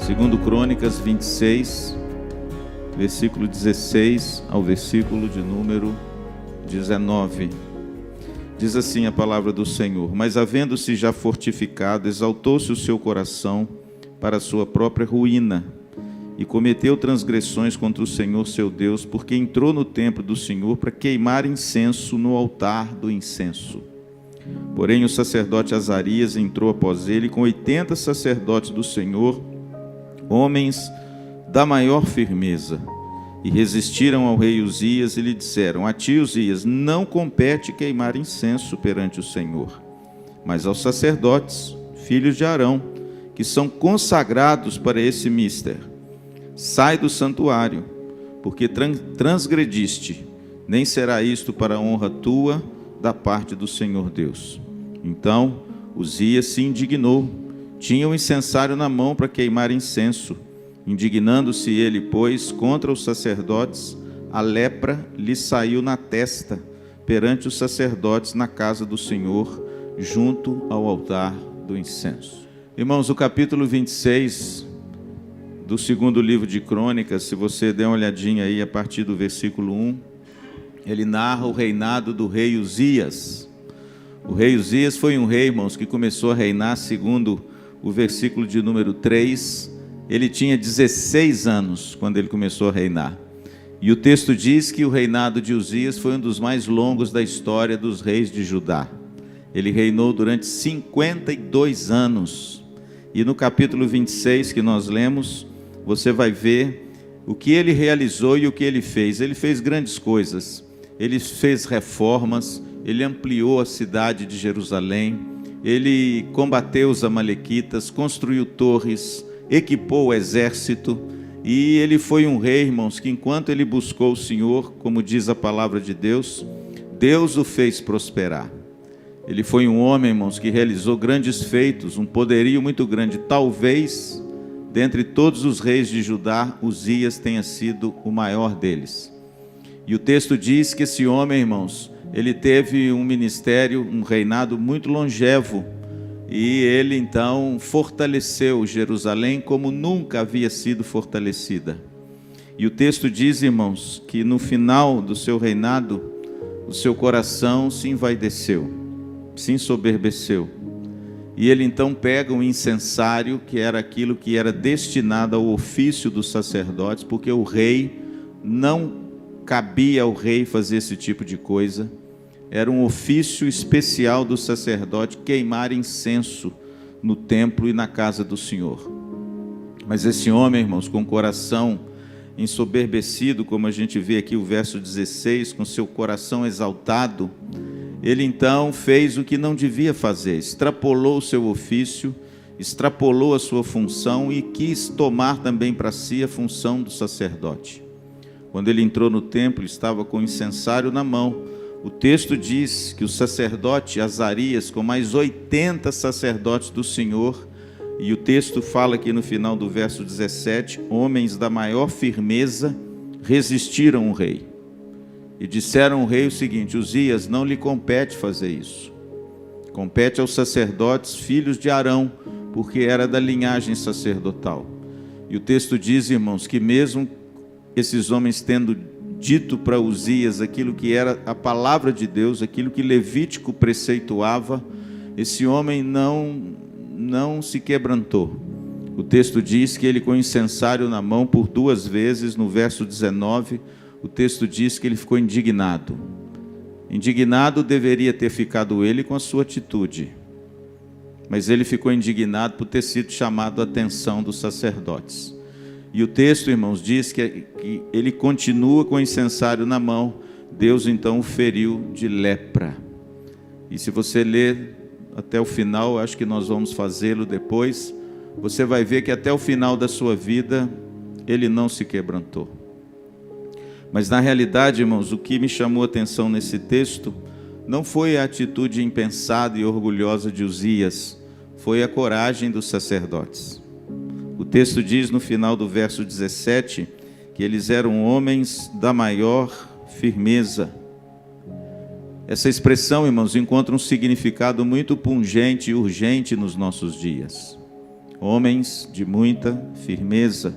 Segundo Crônicas 26, versículo 16 ao versículo de número 19. Diz assim a palavra do Senhor: Mas havendo-se já fortificado, exaltou-se o seu coração para a sua própria ruína, e cometeu transgressões contra o Senhor seu Deus, porque entrou no templo do Senhor para queimar incenso no altar do incenso. Porém o sacerdote Azarias entrou após ele com 80 sacerdotes do Senhor, homens da maior firmeza, e resistiram ao rei Uzias e lhe disseram: A ti, Uzias, não compete queimar incenso perante o Senhor, mas aos sacerdotes, filhos de Arão, que são consagrados para esse mister. Sai do santuário, porque transgrediste, nem será isto para a honra tua da parte do Senhor Deus. Então Uzias se indignou, tinha um incensário na mão para queimar incenso. Indignando-se ele, pois, contra os sacerdotes, a lepra lhe saiu na testa perante os sacerdotes na casa do Senhor, junto ao altar do incenso. Irmãos, o capítulo 26 do segundo livro de Crônicas, se você der uma olhadinha aí a partir do versículo 1, ele narra o reinado do rei Uzias. O rei Uzias foi um rei, irmãos, que começou a reinar segundo o versículo de número 3. Ele tinha 16 anos quando ele começou a reinar. E o texto diz que o reinado de Uzias foi um dos mais longos da história dos reis de Judá. Ele reinou durante 52 anos. E no capítulo 26 que nós lemos, você vai ver o que ele realizou e o que ele fez. Ele fez grandes coisas. Ele fez reformas, ele ampliou a cidade de Jerusalém, ele combateu os amalequitas, construiu torres, equipou o exército, e ele foi um rei, irmãos, que enquanto ele buscou o Senhor, como diz a palavra de Deus, Deus o fez prosperar. Ele foi um homem, irmãos, que realizou grandes feitos, um poderio muito grande. Talvez, dentre todos os reis de Judá, Uzias tenha sido o maior deles. E o texto diz que esse homem, irmãos, ele teve um ministério, um reinado muito longevo, e ele então fortaleceu Jerusalém como nunca havia sido fortalecida. E o texto diz, irmãos, que no final do seu reinado, o seu coração se envaideceu, se ensoberbeceu. E ele então pega um incensário, que era aquilo que era destinado ao ofício dos sacerdotes, porque o rei, não cabia ao rei fazer esse tipo de coisa. Era um ofício especial do sacerdote queimar incenso no templo e na casa do Senhor. Mas esse homem, irmãos, com o coração ensoberbecido, como a gente vê aqui o verso 16, com seu coração exaltado, ele então fez o que não devia fazer, extrapolou o seu ofício, extrapolou a sua função e quis tomar também para si a função do sacerdote. Quando ele entrou no templo, estava com o incensário na mão. O texto diz que o sacerdote Azarias, com mais 80 sacerdotes do Senhor, e o texto fala aqui no final do verso 17, homens da maior firmeza, resistiram ao rei. E disseram ao rei o seguinte: Uzias, não lhe compete fazer isso. Compete aos sacerdotes, filhos de Arão, porque era da linhagem sacerdotal. E o texto diz, irmãos, que mesmo esses homens tendo dito para Uzias aquilo que era a palavra de Deus, aquilo que Levítico preceituava, esse homem não se quebrantou. O texto diz que ele, com o incensário na mão por 2 vezes, no verso 19, o texto diz que ele ficou indignado. Indignado deveria ter ficado ele com a sua atitude, mas ele ficou indignado por ter sido chamado a atenção dos sacerdotes. E o texto, irmãos, diz que ele continua com o incensário na mão. Deus então o feriu de lepra. E se você ler até o final, acho que nós vamos fazê-lo depois, você vai ver que até o final da sua vida, ele não se quebrantou. Mas na realidade, irmãos, o que me chamou a atenção nesse texto, não foi a atitude impensada e orgulhosa de Uzias, foi a coragem dos sacerdotes. O texto diz no final do verso 17, que eles eram homens da maior firmeza. Essa expressão, irmãos, encontra um significado muito pungente e urgente nos nossos dias. Homens de muita firmeza.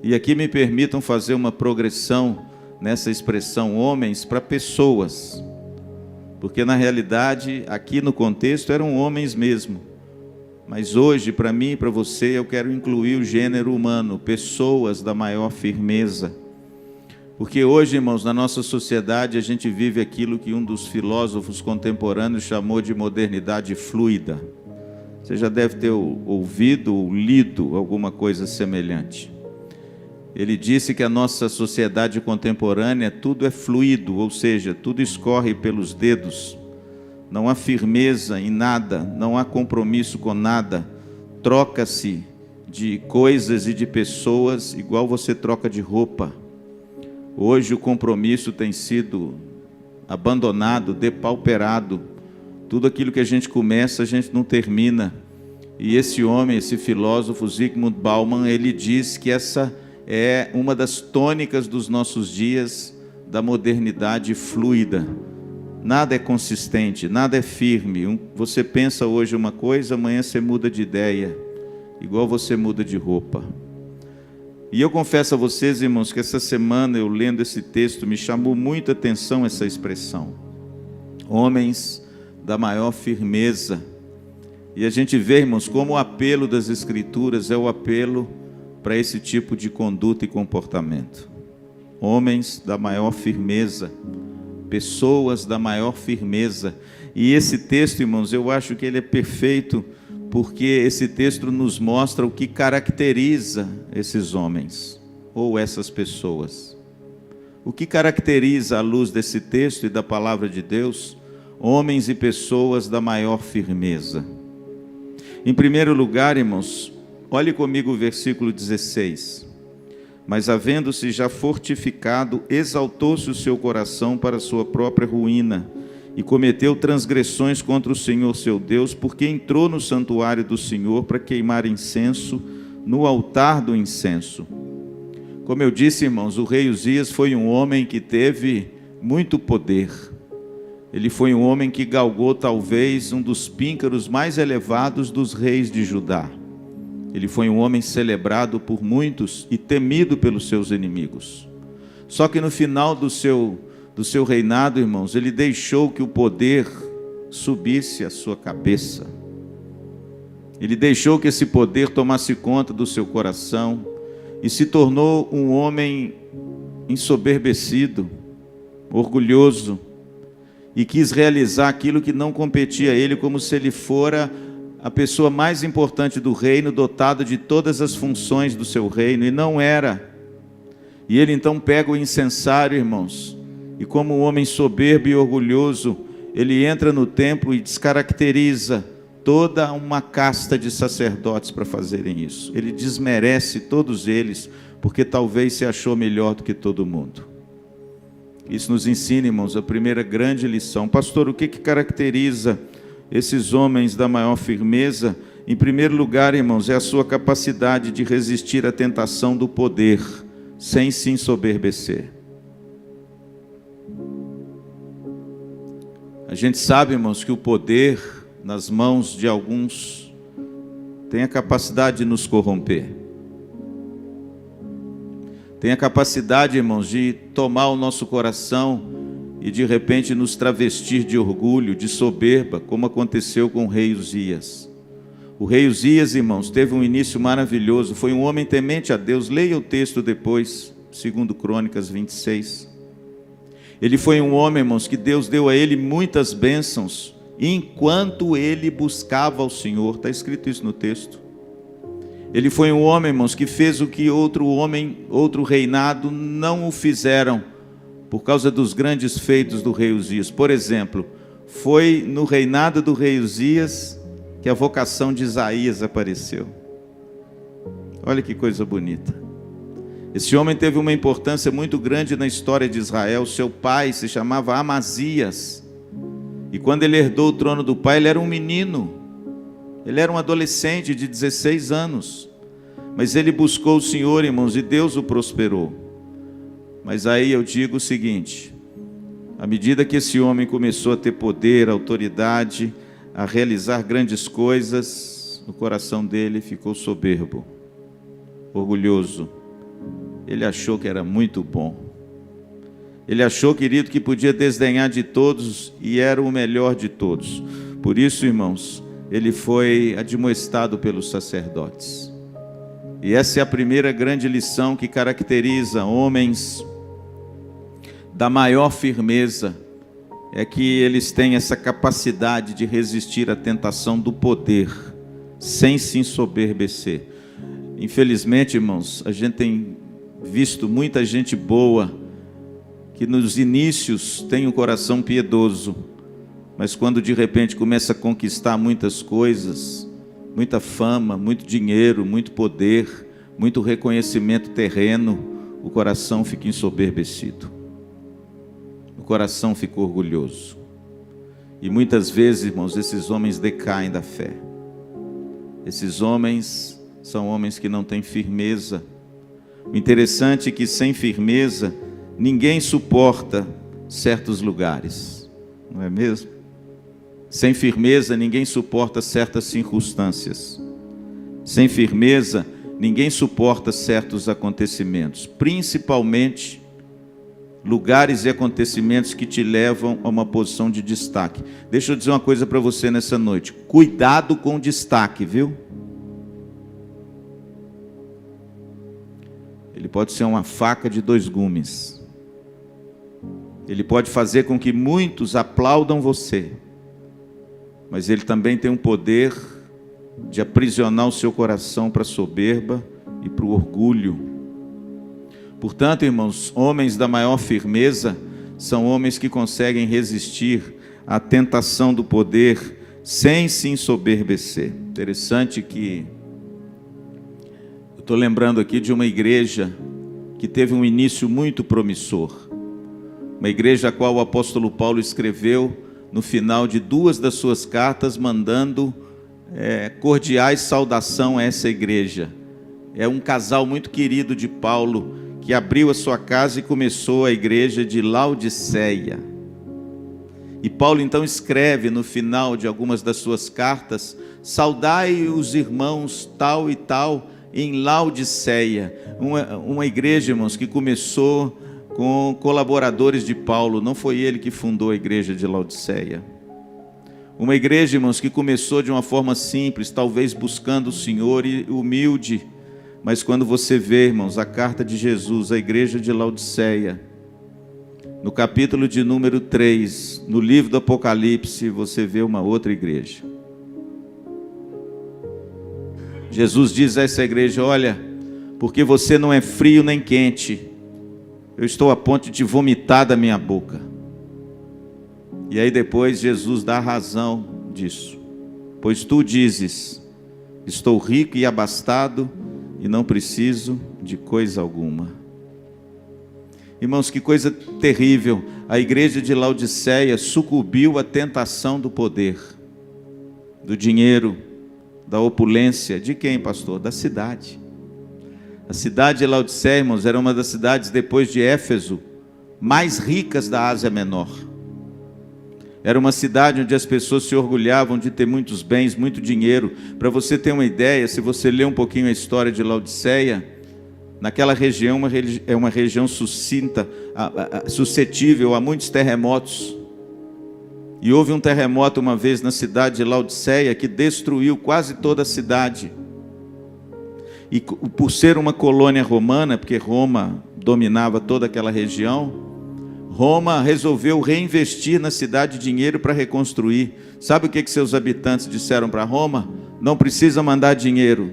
E aqui me permitam fazer uma progressão nessa expressão homens para pessoas. Porque na realidade, aqui no contexto, eram homens mesmo. Mas hoje, para mim e para você, eu quero incluir o gênero humano, pessoas da maior firmeza. Porque hoje, irmãos, na nossa sociedade, a gente vive aquilo que um dos filósofos contemporâneos chamou de modernidade fluida. Você já deve ter ouvido ou lido alguma coisa semelhante. Ele disse que a nossa sociedade contemporânea, tudo é fluido, ou seja, tudo escorre pelos dedos. Não há firmeza em nada, não há compromisso com nada. Troca-se de coisas e de pessoas igual você troca de roupa. Hoje o compromisso tem sido abandonado, depauperado. Tudo aquilo que a gente começa, a gente não termina. E esse homem, esse filósofo, Zygmunt Bauman, ele diz que essa é uma das tônicas dos nossos dias, da modernidade fluida. Nada é consistente, nada é firme. Você pensa hoje uma coisa, amanhã você muda de ideia, igual você muda de roupa. E eu confesso a vocês, irmãos, que essa semana eu lendo esse texto me chamou muita atenção essa expressão. Homens da maior firmeza. E a gente vê, irmãos, como o apelo das Escrituras é o apelo para esse tipo de conduta e comportamento. Homens da maior firmeza. Pessoas da maior firmeza. E esse texto, irmãos, eu acho que ele é perfeito, porque esse texto nos mostra o que caracteriza esses homens, ou essas pessoas. O que caracteriza, à luz desse texto e da palavra de Deus, homens e pessoas da maior firmeza. Em primeiro lugar, irmãos, olhe comigo o versículo 16. Mas havendo-se já fortificado, exaltou-se o seu coração para a sua própria ruína, e cometeu transgressões contra o Senhor seu Deus, porque entrou no santuário do Senhor para queimar incenso no altar do incenso. Como eu disse, irmãos, o rei Uzias foi um homem que teve muito poder. Ele foi um homem que galgou talvez um dos píncaros mais elevados dos reis de Judá. Ele foi um homem celebrado por muitos e temido pelos seus inimigos. Só que no final do seu reinado, irmãos, ele deixou que o poder subisse à sua cabeça. Ele deixou que esse poder tomasse conta do seu coração e se tornou um homem ensoberbecido, orgulhoso, e quis realizar aquilo que não competia a ele, como se ele fora a pessoa mais importante do reino, dotado de todas as funções do seu reino, e não era. E ele então pega o incensário, irmãos, e como um homem soberbo e orgulhoso, ele entra no templo e descaracteriza toda uma casta de sacerdotes para fazerem isso. Ele desmerece todos eles, porque talvez se achou melhor do que todo mundo. Isso nos ensina, irmãos, a primeira grande lição. Pastor, o que caracteriza esses homens da maior firmeza? Em primeiro lugar, irmãos, é a sua capacidade de resistir à tentação do poder, sem se ensoberbecer. A gente sabe, irmãos, que o poder nas mãos de alguns tem a capacidade de nos corromper. Tem a capacidade, irmãos, de tomar o nosso coração e de repente nos travestir de orgulho, de soberba, como aconteceu com o rei Uzias. O rei Uzias, irmãos, teve um início maravilhoso, foi um homem temente a Deus. Leia o texto depois, 2 Crônicas 26. Ele foi um homem, irmãos, que Deus deu a ele muitas bênçãos, enquanto ele buscava ao Senhor. Está escrito isso no texto. Ele foi um homem, irmãos, que fez o que outro reinado não o fizeram, por causa dos grandes feitos do rei Uzias. Por exemplo, foi no reinado do rei Uzias que a vocação de Isaías apareceu. Olha que coisa bonita. Esse homem teve uma importância muito grande na história de Israel. Seu pai se chamava Amazias, e quando ele herdou o trono do pai, ele era um menino. Ele era um adolescente de 16 anos, mas ele buscou o Senhor, irmãos, e Deus o prosperou. Mas aí eu digo o seguinte: à medida que esse homem começou a ter poder, autoridade, a realizar grandes coisas, no coração dele ficou soberbo, orgulhoso. Ele achou que era muito bom. Ele achou, querido, que podia desdenhar de todos e era o melhor de todos. Por isso, irmãos, ele foi admoestado pelos sacerdotes. E essa é a primeira grande lição que caracteriza homens da maior firmeza, é que eles têm essa capacidade de resistir à tentação do poder, sem se ensoberbecer. Infelizmente, irmãos, a gente tem visto muita gente boa, que nos inícios tem um coração piedoso, mas quando de repente começa a conquistar muitas coisas, muita fama, muito dinheiro, muito poder, muito reconhecimento terreno, o coração fica ensoberbecido. O coração fica orgulhoso. E muitas vezes, irmãos, esses homens decaem da fé. Esses homens são homens que não têm firmeza. O interessante é que sem firmeza, ninguém suporta certos lugares, não é mesmo? Sem firmeza, ninguém suporta certas circunstâncias. Sem firmeza, ninguém suporta certos acontecimentos, principalmente lugares e acontecimentos que te levam a uma posição de destaque. Deixa eu dizer uma coisa para você nessa noite: cuidado com o destaque, viu? Ele pode ser uma faca de dois gumes. Ele pode fazer com que muitos aplaudam você, mas ele também tem um poder de aprisionar o seu coração para a soberba e para o orgulho. Portanto, irmãos, homens da maior firmeza são homens que conseguem resistir à tentação do poder sem se ensoberbecer. Interessante que eu estou lembrando aqui de uma igreja que teve um início muito promissor. Uma igreja a qual o apóstolo Paulo escreveu no final de 2 das suas cartas, mandando cordiais saudação a essa igreja. É um casal muito querido de Paulo, que abriu a sua casa e começou a igreja de Laodiceia. E Paulo então escreve no final de algumas das suas cartas: saudai os irmãos tal e tal em Laodiceia. Uma igreja, irmãos, que começou com colaboradores de Paulo, não foi ele que fundou a igreja de Laodiceia. Uma igreja, irmãos, que começou de uma forma simples, talvez buscando o Senhor e humilde, mas quando você vê, irmãos, a carta de Jesus à igreja de Laodiceia, no capítulo de número 3, no livro do Apocalipse, você vê uma outra igreja. Jesus diz a essa igreja: olha, porque você não é frio nem quente, eu estou a ponto de te vomitar da minha boca. E aí depois Jesus dá a razão disso. Pois tu dizes: estou rico e abastado e não preciso de coisa alguma. Irmãos, que coisa terrível. A igreja de Laodiceia sucumbiu à tentação do poder, do dinheiro, da opulência. De quem, pastor? Da cidade. A cidade de Laodiceia, irmãos, era uma das cidades, depois de Éfeso, mais ricas da Ásia Menor. Era uma cidade onde as pessoas se orgulhavam de ter muitos bens, muito dinheiro. Para você ter uma ideia, se você ler um pouquinho a história de Laodiceia, naquela região é uma região suscetível a muitos terremotos. E houve um terremoto uma vez na cidade de Laodiceia que destruiu quase toda a cidade. E por ser uma colônia romana, porque Roma dominava toda aquela região, Roma resolveu reinvestir na cidade dinheiro para reconstruir. Sabe o que seus habitantes disseram para Roma? Não precisa mandar dinheiro,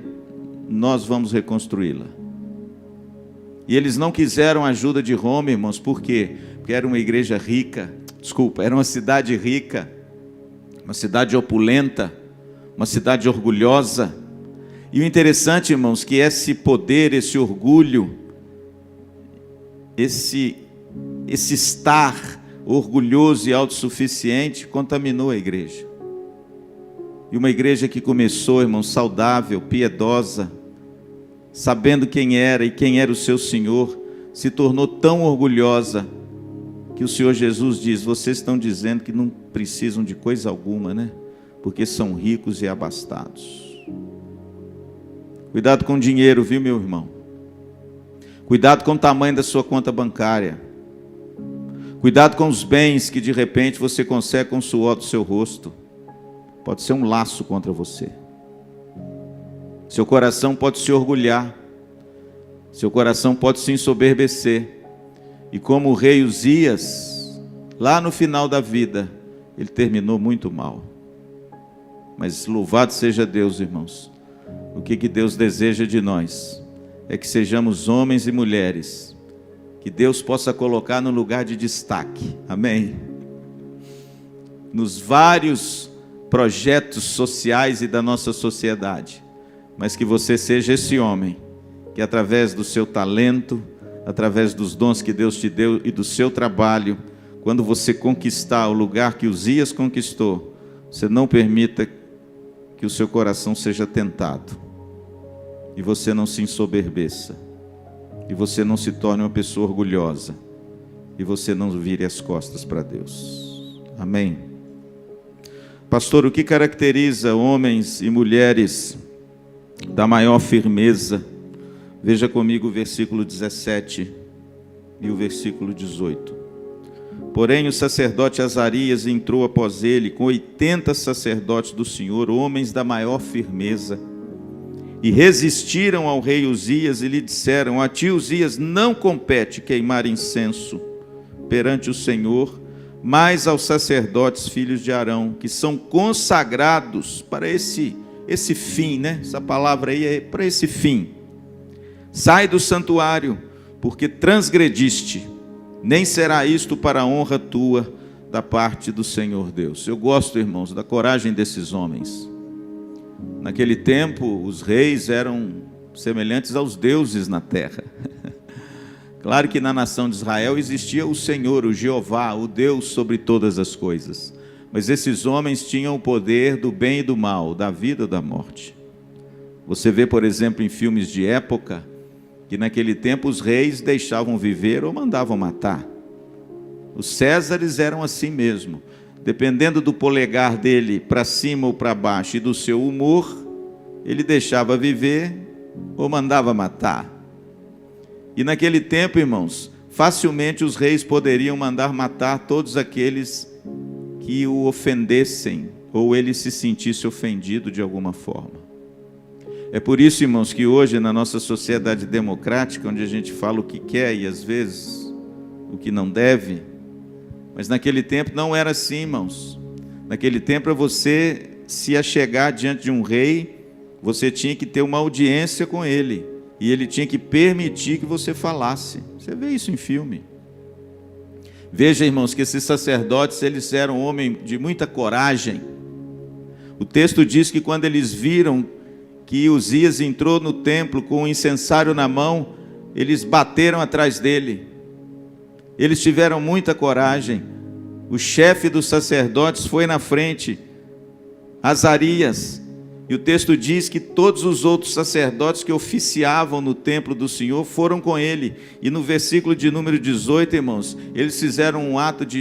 nós vamos reconstruí-la. E eles não quiseram a ajuda de Roma, irmãos. Por quê? Porque era uma igreja rica, era uma cidade rica, uma cidade opulenta, uma cidade orgulhosa. E o interessante, irmãos, que esse poder, esse orgulho, esse estar orgulhoso e autossuficiente contaminou a igreja. E uma igreja que começou, irmãos, saudável, piedosa, sabendo quem era e quem era o seu Senhor, se tornou tão orgulhosa que o Senhor Jesus diz: vocês estão dizendo que não precisam de coisa alguma, né? Porque são ricos e abastados. Cuidado com o dinheiro, viu, meu irmão? Cuidado com o tamanho da sua conta bancária. Cuidado com os bens que de repente você consegue com o suor do seu rosto. Pode ser um laço contra você. Seu coração pode se orgulhar. Seu coração pode se ensoberbecer. E como o rei Uzias, lá no final da vida, ele terminou muito mal. Mas louvado seja Deus, irmãos. O que Deus deseja de nós é que sejamos homens e mulheres que Deus possa colocar no lugar de destaque. Amém? Nos vários projetos sociais e da nossa sociedade. Mas que você seja esse homem que através do seu talento, através dos dons que Deus te deu e do seu trabalho, quando você conquistar o lugar que Uzias conquistou, você não permita que o seu coração seja tentado, e você não se ensoberbeça, e você não se torne uma pessoa orgulhosa, e você não vire as costas para Deus. Amém? Pastor, o que caracteriza homens e mulheres da maior firmeza? Veja comigo o versículo 17 e o versículo 18. Porém o sacerdote Azarias entrou após ele com 80 sacerdotes do Senhor, homens da maior firmeza, e resistiram ao rei Uzias e lhe disseram: a ti, Uzias, não compete queimar incenso perante o Senhor, mas aos sacerdotes filhos de Arão, que são consagrados para esse fim, né? Essa palavra aí é para esse fim. Sai do santuário, porque transgrediste, nem será isto para a honra tua da parte do Senhor Deus. Eu gosto, irmãos, da coragem desses homens. Naquele tempo, os reis eram semelhantes aos deuses na terra. Claro que na nação de Israel existia o Senhor, o Jeová, o Deus sobre todas as coisas. Mas esses homens tinham o poder do bem e do mal, da vida e da morte. Você vê, por exemplo, em filmes de época, que naquele tempo os reis deixavam viver ou mandavam matar. Os Césares eram assim mesmo. Dependendo do polegar dele para cima ou para baixo e do seu humor, ele deixava viver ou mandava matar. E naquele tempo, irmãos, facilmente os reis poderiam mandar matar todos aqueles que o ofendessem ou ele se sentisse ofendido de alguma forma. É por isso, irmãos, que hoje na nossa sociedade democrática, onde a gente fala o que quer e às vezes o que não deve, mas naquele tempo não era assim, irmãos. Naquele tempo, para você se achegar diante de um rei, você tinha que ter uma audiência com ele, e ele tinha que permitir que você falasse. Você vê isso em filme. Veja, irmãos, que esses sacerdotes, eles eram homens de muita coragem. O texto diz que quando eles viram que Uzias entrou no templo com o incensário na mão, eles bateram atrás dele. Eles tiveram muita coragem. O chefe dos sacerdotes foi na frente, Azarias, e o texto diz que todos os outros sacerdotes que oficiavam no templo do Senhor foram com ele. E no versículo de número 18, irmãos, eles fizeram um ato de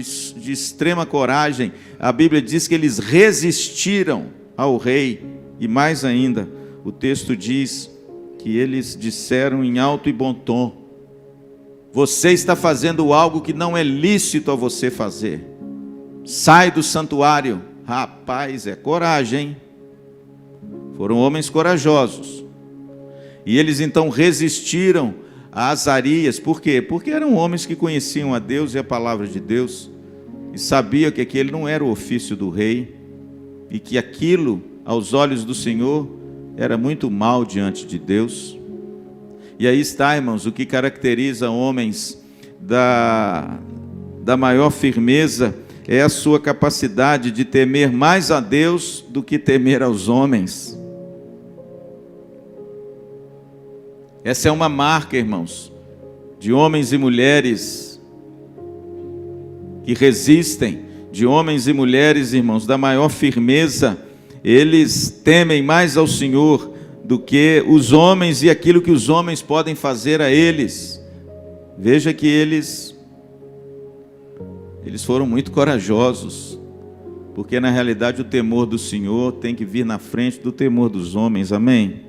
extrema coragem. A Bíblia diz que eles resistiram ao rei, e mais ainda, o texto diz que eles disseram em alto e bom tom: você está fazendo algo que não é lícito a você fazer. Sai do santuário. Rapaz, é coragem, hein? Foram homens corajosos. E eles então resistiram a Azarias. Por quê? Porque eram homens que conheciam a Deus e a palavra de Deus, e sabiam que aquele não era o ofício do rei, e que aquilo, aos olhos do Senhor, era muito mal diante de Deus. E aí está, irmãos, o que caracteriza homens da maior firmeza é a sua capacidade de temer mais a Deus do que temer aos homens. Essa é uma marca, irmãos, de homens e mulheres que resistem, de homens e mulheres, irmãos, da maior firmeza. Eles temem mais ao Senhor do que os homens e aquilo que os homens podem fazer a eles. Veja que eles foram muito corajosos, porque na realidade o temor do Senhor tem que vir na frente do temor dos homens. Amém?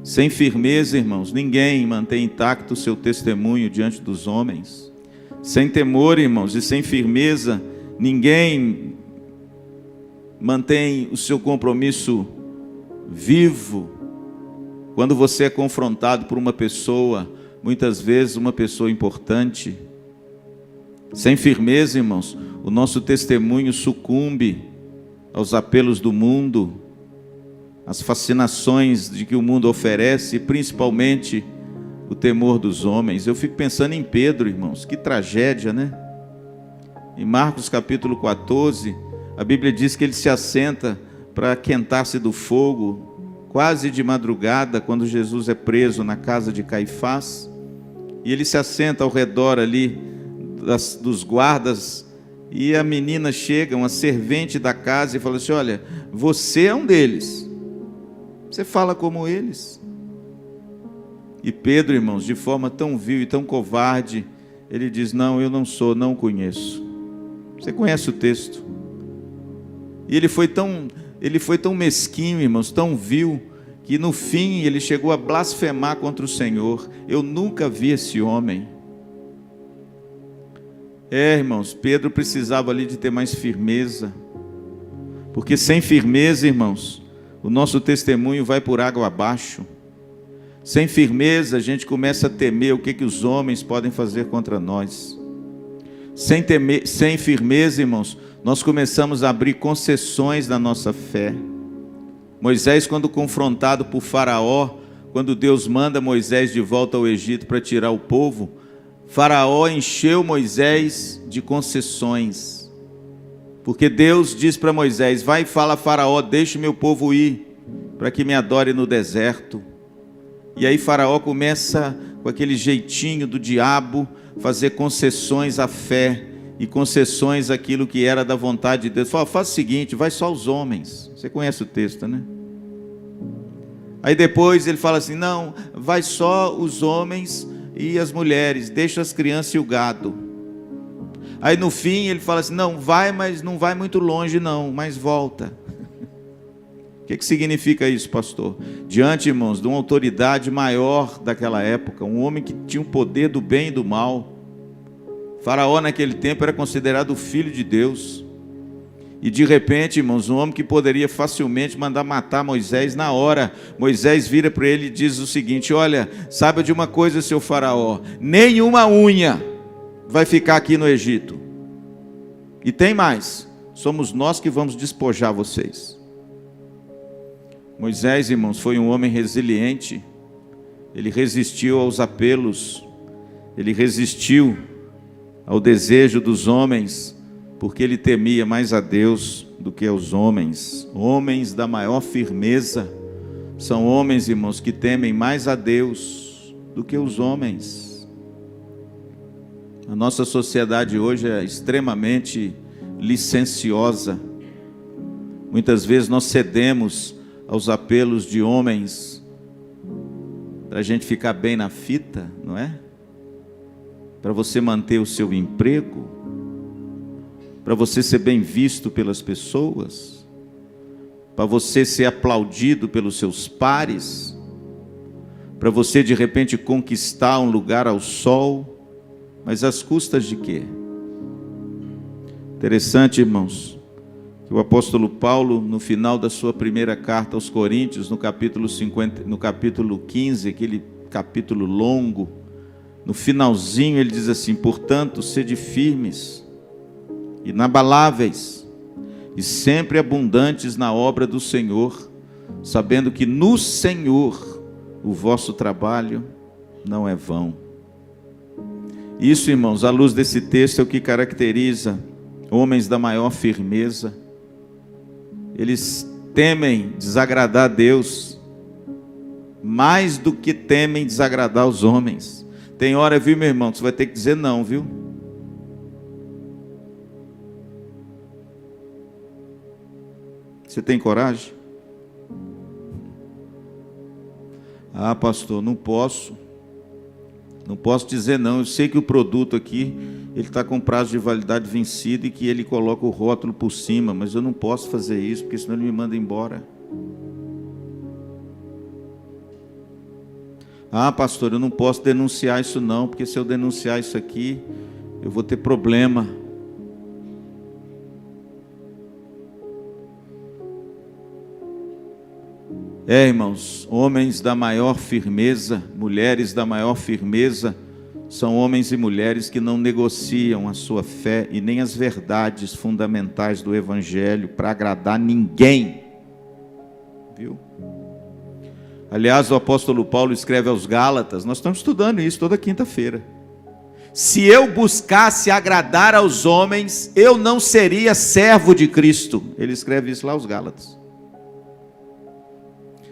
Sem firmeza, irmãos, ninguém mantém intacto o seu testemunho diante dos homens. Sem temor, irmãos, e sem firmeza, ninguém mantém o seu compromisso vivo. Quando você é confrontado por uma pessoa, muitas vezes uma pessoa importante, sem firmeza, irmãos, o nosso testemunho sucumbe aos apelos do mundo, às fascinações de que o mundo oferece, e principalmente o temor dos homens. Eu fico pensando em Pedro, irmãos, que tragédia, né? Em Marcos capítulo 14, a Bíblia diz que ele se assenta para aquentar-se do fogo, quase de madrugada, quando Jesus é preso na casa de Caifás, e ele se assenta ao redor ali dos guardas, e a menina chega, uma servente da casa, e fala assim: olha, você é um deles, você fala como eles. E Pedro, irmãos, de forma tão vil e tão covarde, ele diz: não, eu não sou, não conheço. Você conhece o texto. E ele foi tão mesquinho, irmãos, tão vil, que no fim ele chegou a blasfemar contra o Senhor. Eu nunca vi esse homem. Irmãos, Pedro precisava ali de ter mais firmeza, porque sem firmeza, irmãos, o nosso testemunho vai por água abaixo. Sem firmeza, a gente começa a temer o que os homens podem fazer contra nós. Sem firmeza, irmãos, nós começamos a abrir concessões na nossa fé. Moisés, quando confrontado por Faraó, quando Deus manda Moisés de volta ao Egito para tirar o povo, Faraó encheu Moisés de concessões, porque Deus diz para Moisés: vai e fala a Faraó, deixe meu povo ir, para que me adore no deserto. E aí Faraó começa, com aquele jeitinho do diabo, fazer concessões à fé, e concessões àquilo que era da vontade de Deus. Fala: faz o seguinte, vai só os homens. Você conhece o texto, né? Aí depois ele fala assim: não, vai só os homens e as mulheres, deixa as crianças e o gado. Aí no fim ele fala assim: não, vai, mas não vai muito longe não, mas volta. O que significa isso, pastor? Diante, irmãos, de uma autoridade maior daquela época, um homem que tinha o poder do bem e do mal. Faraó naquele tempo era considerado o filho de Deus. E de repente, irmãos, um homem que poderia facilmente mandar matar Moisés na hora, Moisés vira para ele e diz o seguinte: olha, saiba de uma coisa, seu Faraó, nenhuma unha vai ficar aqui no Egito. E tem mais, somos nós que vamos despojar vocês. Moisés, irmãos, foi um homem resiliente. Ele resistiu aos apelos, ele resistiu ao desejo dos homens, porque ele temia mais a Deus do que aos homens. Homens da maior firmeza são homens, irmãos, que temem mais a Deus do que os homens. A nossa sociedade hoje é extremamente licenciosa. Muitas vezes nós cedemos aos apelos de homens para a gente ficar bem na fita, não é? Para você manter o seu emprego, para você ser bem visto pelas pessoas, para você ser aplaudido pelos seus pares, para você de repente conquistar um lugar ao sol, mas às custas de quê? Interessante, irmãos, que o apóstolo Paulo, no final da sua primeira carta aos Coríntios, no capítulo 15, aquele capítulo longo, no finalzinho ele diz assim: portanto, sede firmes, inabaláveis, e sempre abundantes na obra do Senhor, sabendo que no Senhor o vosso trabalho não é vão. Isso, irmãos, à luz desse texto, é o que caracteriza homens da maior firmeza. Eles temem desagradar a Deus mais do que temem desagradar os homens. Tem hora, viu, meu irmão, que você vai ter que dizer não, viu? Você tem coragem? Ah, pastor, não posso dizer não. Eu sei que o produto aqui, ele está com prazo de validade vencido e que ele coloca o rótulo por cima, mas eu não posso fazer isso, porque senão ele me manda embora. Ah, pastor, eu não posso denunciar isso não, porque se eu denunciar isso aqui, eu vou ter problema. Irmãos, homens da maior firmeza, mulheres da maior firmeza, são homens e mulheres que não negociam a sua fé e nem as verdades fundamentais do Evangelho para agradar ninguém. Viu? Aliás, o apóstolo Paulo escreve aos Gálatas, nós estamos estudando isso toda quinta-feira. Se eu buscasse agradar aos homens, eu não seria servo de Cristo. Ele escreve isso lá aos Gálatas.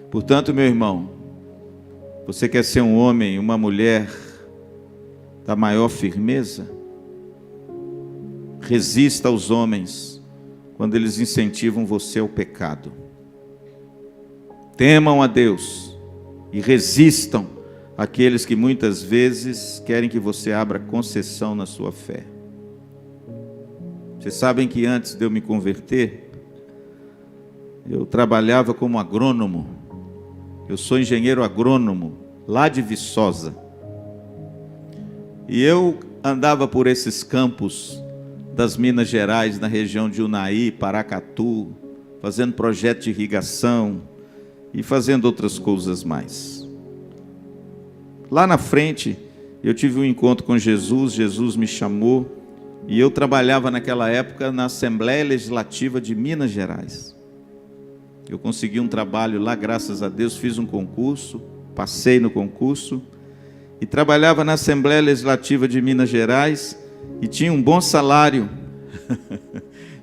Portanto, meu irmão, você quer ser um homem, uma mulher da maior firmeza? Resista aos homens quando eles incentivam você ao pecado. Temam a Deus e resistam àqueles que muitas vezes querem que você abra concessão na sua fé. Vocês sabem que antes de eu me converter, eu trabalhava como agrônomo. Eu sou engenheiro agrônomo, lá de Viçosa. E eu andava por esses campos das Minas Gerais, na região de Unai, Paracatu, fazendo projeto de irrigação e fazendo outras coisas mais. Lá na frente, eu tive um encontro com Jesus, Jesus me chamou, e eu trabalhava naquela época na Assembleia Legislativa de Minas Gerais. Eu consegui um trabalho lá, graças a Deus, fiz um concurso, passei no concurso, e trabalhava na Assembleia Legislativa de Minas Gerais, e tinha um bom salário,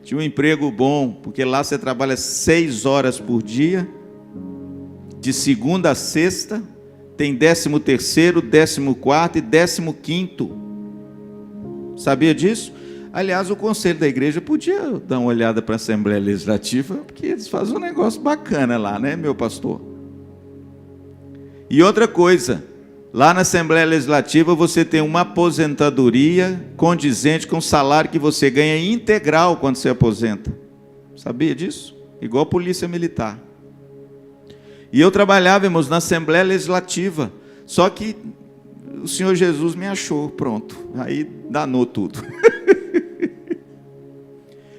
tinha um emprego bom, porque lá você trabalha 6 horas por dia, de segunda a sexta, tem 13º, 14º e 15º. Sabia disso? Aliás, o conselho da igreja podia dar uma olhada para a Assembleia Legislativa, porque eles fazem um negócio bacana lá, né, meu pastor? E outra coisa, lá na Assembleia Legislativa você tem uma aposentadoria condizente com o salário que você ganha integral quando se aposenta. Sabia disso? Igual a polícia militar. E eu trabalhava, irmãos, na Assembleia Legislativa, só que o Senhor Jesus me achou, pronto, aí danou tudo.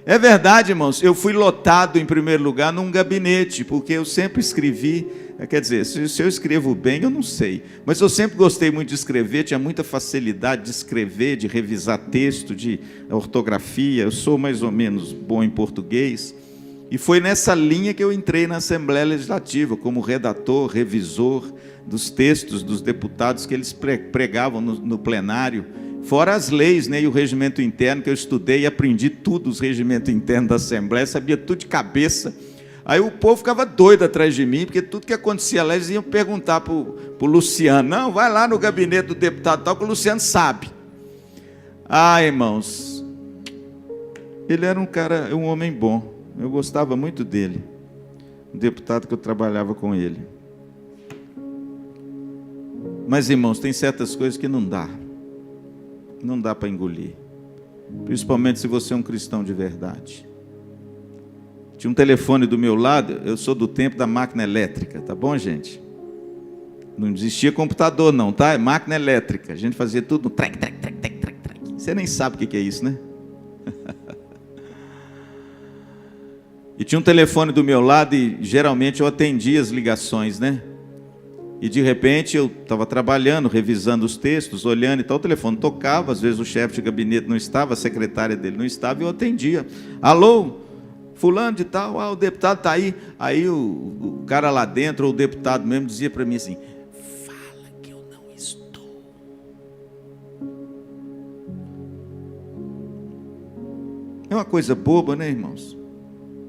É verdade, irmãos, eu fui lotado em primeiro lugar num gabinete, porque eu sempre escrevi, quer dizer, se eu escrevo bem, eu não sei, mas eu sempre gostei muito de escrever, tinha muita facilidade de escrever, de revisar texto, de ortografia, eu sou mais ou menos bom em português, e foi nessa linha que eu entrei na Assembleia Legislativa, como redator, revisor dos textos dos deputados que eles pregavam no plenário, fora as leis, né, e o regimento interno, que eu estudei e aprendi tudo, os regimentos internos da Assembleia, sabia tudo de cabeça. Aí o povo ficava doido atrás de mim, porque tudo que acontecia lá, eles iam perguntar para o Luciano, não, vai lá no gabinete do deputado tal, que o Luciano sabe. Ah, irmãos, ele era um homem bom, eu gostava muito dele, um deputado que eu trabalhava com ele. Mas, irmãos, tem certas coisas que não dá para engolir, principalmente se você é um cristão de verdade. Tinha um telefone do meu lado, eu sou do tempo da máquina elétrica, tá bom, gente? Não existia computador não, tá? É máquina elétrica, a gente fazia tudo no trec. Você nem sabe o que é isso, né? E tinha um telefone do meu lado e geralmente eu atendia as ligações, né? E de repente eu estava trabalhando, revisando os textos, olhando e tal, o telefone tocava, às vezes o chefe de gabinete não estava, a secretária dele não estava, e eu atendia. Alô, fulano de tal, o deputado está aí. Aí o cara lá dentro, ou o deputado mesmo, dizia para mim assim, fala que eu não estou. É uma coisa boba, né, irmãos?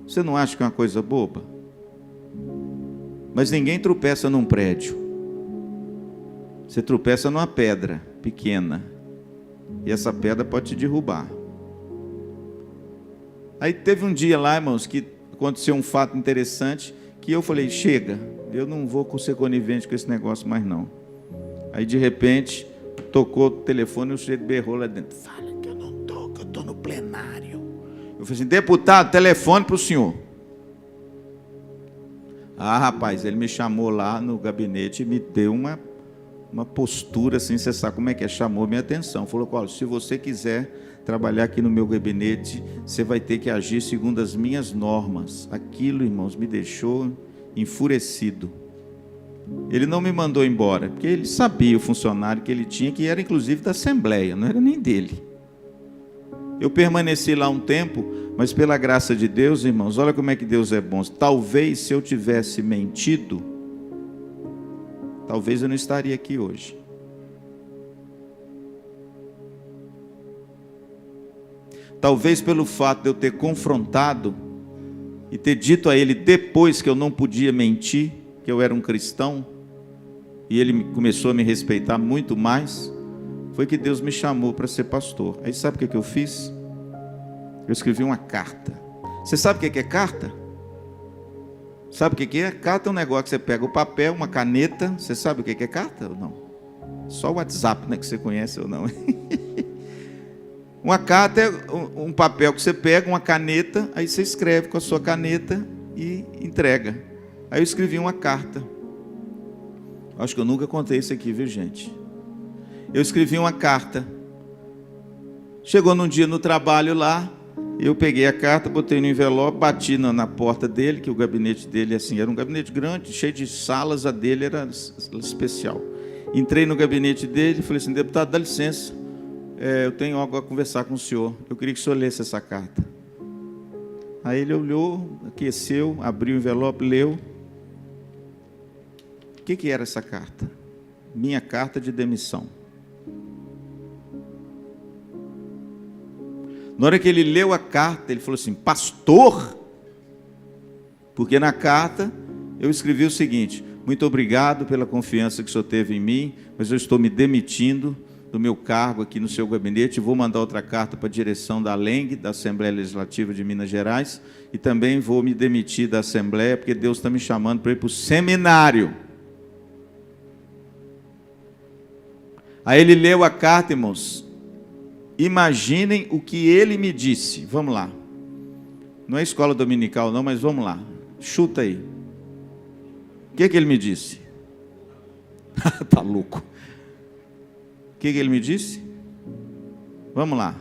Você não acha que é uma coisa boba? Mas ninguém tropeça num prédio. Você tropeça numa pedra pequena. E essa pedra pode te derrubar. Aí teve um dia lá, irmãos, que aconteceu um fato interessante, que eu falei, chega, eu não vou ser conivente com esse negócio mais não. Aí de repente, tocou o telefone e o sujeito berrou lá dentro. Fala que eu não estou, que eu estou no plenário. Eu falei assim, deputado, telefone para o senhor. Ah, rapaz, ele me chamou lá no gabinete e me deu uma postura assim, você sabe como é que é, chamou minha atenção. Falou: olha, se você quiser trabalhar aqui no meu gabinete, você vai ter que agir segundo as minhas normas. Aquilo, irmãos, me deixou enfurecido. Ele não me mandou embora, porque ele sabia o funcionário que ele tinha, que era inclusive da Assembleia, não era nem dele. Eu permaneci lá um tempo, mas pela graça de Deus, irmãos, olha como é que Deus é bom. Talvez se eu tivesse mentido, talvez eu não estaria aqui hoje. Talvez pelo fato de eu ter confrontado e ter dito a ele depois que eu não podia mentir, que eu era um cristão, e ele começou a me respeitar muito mais, foi que Deus me chamou para ser pastor. Aí sabe o que eu fiz? Eu escrevi uma carta. Você sabe o que é carta? Sabe o que é? Carta é um negócio que você pega o papel, uma caneta. Você sabe o que é carta ou não? Só o WhatsApp, né, que você conhece ou não. Uma carta é um papel que você pega, uma caneta, aí você escreve com a sua caneta e entrega. Aí eu escrevi uma carta. Acho que eu nunca contei isso aqui, viu, gente? Eu escrevi uma carta. Chegou num dia no trabalho lá, eu peguei a carta, botei no envelope, bati na porta dele, que o gabinete dele assim, era um gabinete grande, cheio de salas, a dele era especial. Entrei no gabinete dele e falei assim: deputado, dá licença, eu tenho algo a conversar com o senhor, eu queria que o senhor lesse essa carta. Aí ele olhou, aqueceu, abriu o envelope, leu. O que era essa carta? Minha carta de demissão. Na hora que ele leu a carta, ele falou assim: pastor? Porque na carta eu escrevi o seguinte: muito obrigado pela confiança que o senhor teve em mim, mas eu estou me demitindo do meu cargo aqui no seu gabinete, vou mandar outra carta para a direção da ALENG, da Assembleia Legislativa de Minas Gerais, e também vou me demitir da Assembleia, porque Deus está me chamando para ir para o seminário. Aí ele leu a carta, irmãos. Imaginem o que ele me disse. Vamos lá. Não é escola dominical não, mas vamos lá. Chuta aí. O que ele me disse? Tá louco. O que ele me disse? Vamos lá.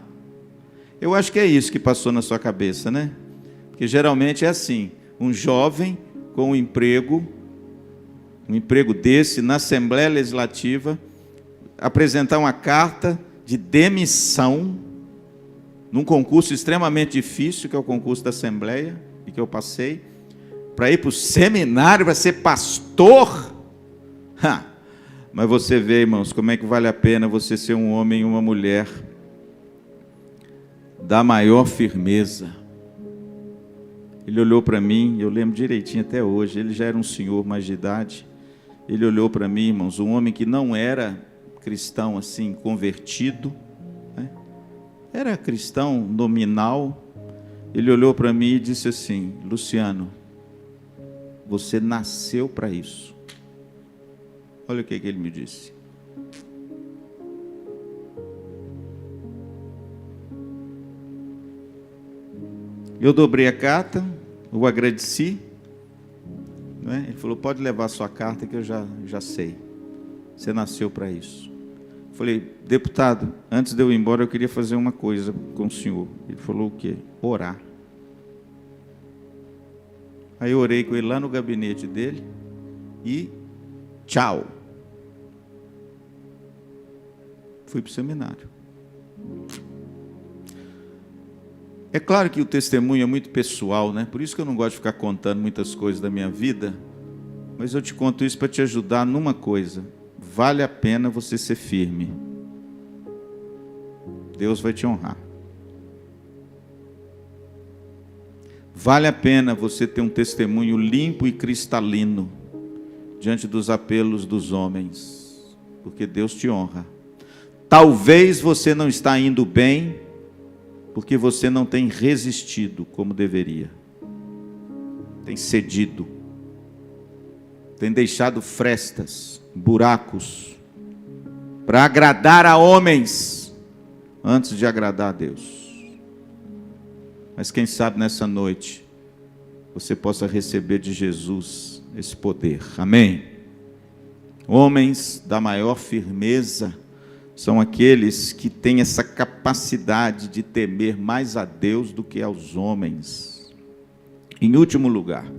Eu acho que é isso que passou na sua cabeça, né? Porque geralmente é assim. Um jovem com um emprego desse, na Assembleia Legislativa, apresentar uma carta de demissão num concurso extremamente difícil, que é o concurso da Assembleia, e que eu passei, para ir para o seminário, para ser pastor. Mas você vê, irmãos, como é que vale a pena você ser um homem e uma mulher da maior firmeza. Ele olhou para mim, eu lembro direitinho até hoje, ele já era um senhor mais de idade, ele olhou para mim, irmãos, um homem que não era cristão assim, convertido, né? Era cristão nominal. Ele olhou para mim e disse assim: Luciano, você nasceu para isso. Olha o que ele me disse. Eu dobrei a carta, eu agradeci, né? Ele falou: pode levar a sua carta que eu já sei, você nasceu para isso. Falei: deputado, antes de eu ir embora eu queria fazer uma coisa com o senhor. Ele falou: o quê? Orar. Aí eu orei com ele lá no gabinete dele e tchau. Fui para o seminário. É claro que o testemunho é muito pessoal, né? Por isso que eu não gosto de ficar contando muitas coisas da minha vida, mas eu te conto isso para te ajudar numa coisa: vale a pena você ser firme. Deus vai te honrar. Vale a pena você ter um testemunho limpo e cristalino diante dos apelos dos homens, porque Deus te honra. Talvez você não está indo bem porque você não tem resistido como deveria. Tem cedido. Tem deixado frestas, buracos, para agradar a homens, antes de agradar a Deus. Mas quem sabe nessa noite, você possa receber de Jesus esse poder. Amém? Homens da maior firmeza são aqueles que têm essa capacidade de temer mais a Deus do que aos homens. Em último lugar,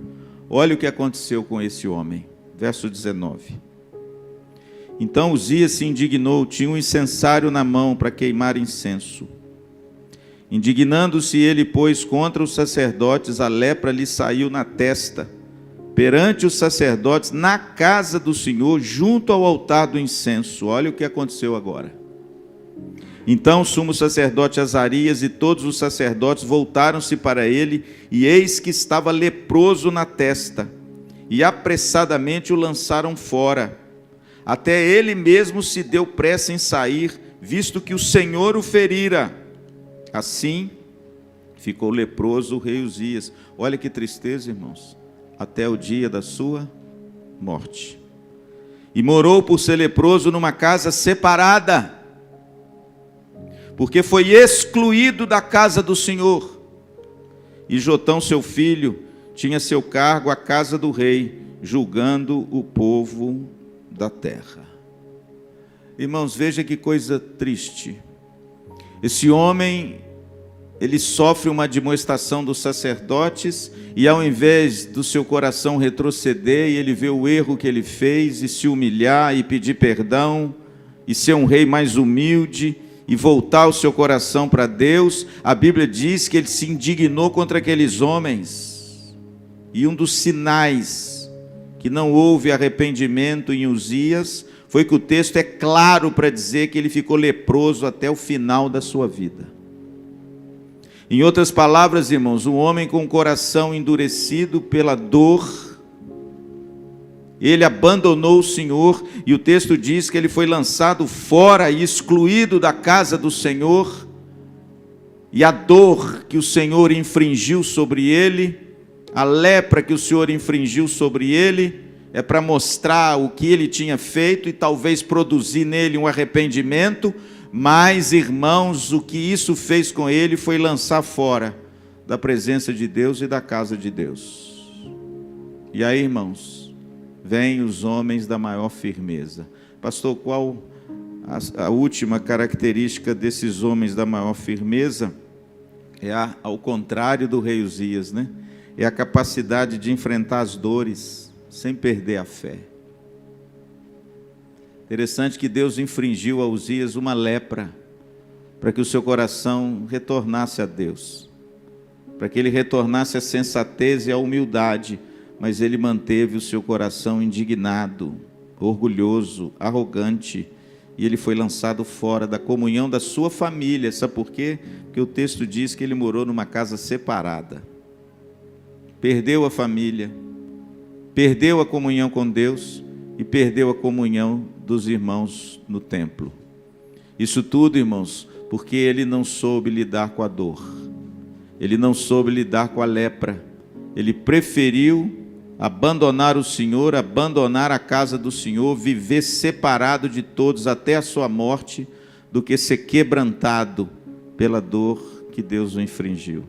olha o que aconteceu com esse homem. Verso 19. Então Uzias se indignou, tinha um incensário na mão para queimar incenso. Indignando-se ele, pois, contra os sacerdotes, a lepra lhe saiu na testa, perante os sacerdotes, na casa do Senhor, junto ao altar do incenso. Olha o que aconteceu agora. Então o sumo sacerdote Azarias e todos os sacerdotes voltaram-se para ele, e eis que estava leproso na testa, e apressadamente o lançaram fora. Até ele mesmo se deu pressa em sair, visto que o Senhor o ferira. Assim ficou leproso o rei Uzias. Olha que tristeza, irmãos. Até o dia da sua morte. E morou por ser leproso numa casa separada, porque foi excluído da casa do Senhor. E Jotão, seu filho, tinha seu cargo a casa do rei, julgando o povo da terra. Irmãos, veja que coisa triste. Esse homem, ele sofre uma admoestação dos sacerdotes, e ao invés do seu coração retroceder, e ele vê o erro que ele fez, e se humilhar, e pedir perdão, e ser um rei mais humilde, e voltar o seu coração para Deus, a Bíblia diz que ele se indignou contra aqueles homens. E um dos sinais que não houve arrependimento em Uzias foi que o texto é claro para dizer que ele ficou leproso até o final da sua vida. Em outras palavras, irmãos, um homem com o coração endurecido pela dor, ele abandonou o Senhor, e o texto diz que ele foi lançado fora e excluído da casa do Senhor, e a dor que o Senhor infringiu sobre ele, a lepra que o Senhor infringiu sobre ele, é para mostrar o que ele tinha feito e talvez produzir nele um arrependimento. Mas, irmãos, o que isso fez com ele foi lançar fora da presença de Deus e da casa de Deus. E aí, irmãos, vêm os homens da maior firmeza. Pastor, qual a última característica desses homens da maior firmeza? É ao contrário do rei Uzias, né? É a capacidade de enfrentar as dores sem perder a fé. Interessante que Deus infringiu a Uzias uma lepra, para que o seu coração retornasse a Deus, para que ele retornasse à sensatez e à humildade, mas ele manteve o seu coração indignado, orgulhoso, arrogante, e ele foi lançado fora da comunhão da sua família. Sabe por quê? Porque o texto diz que ele morou numa casa separada, perdeu a família, perdeu a comunhão com Deus e perdeu a comunhão dos irmãos no templo. Isso tudo, irmãos, porque ele não soube lidar com a dor, ele não soube lidar com a lepra, ele preferiu abandonar o Senhor, abandonar a casa do Senhor, viver separado de todos até a sua morte, do que ser quebrantado pela dor que Deus o infringiu.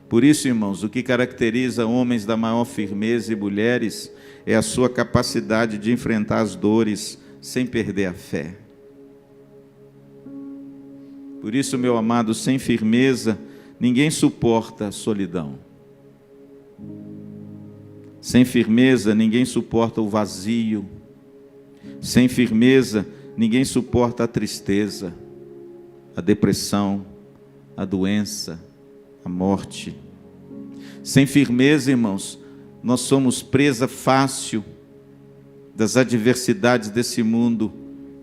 Por isso, irmãos, o que caracteriza homens da maior firmeza e mulheres é a sua capacidade de enfrentar as dores sem perder a fé. Por isso, meu amado, sem firmeza, ninguém suporta a solidão. Sem firmeza, ninguém suporta o vazio. Sem firmeza, ninguém suporta a tristeza, a depressão, a doença, a morte. Sem firmeza, irmãos, nós somos presa fácil das adversidades desse mundo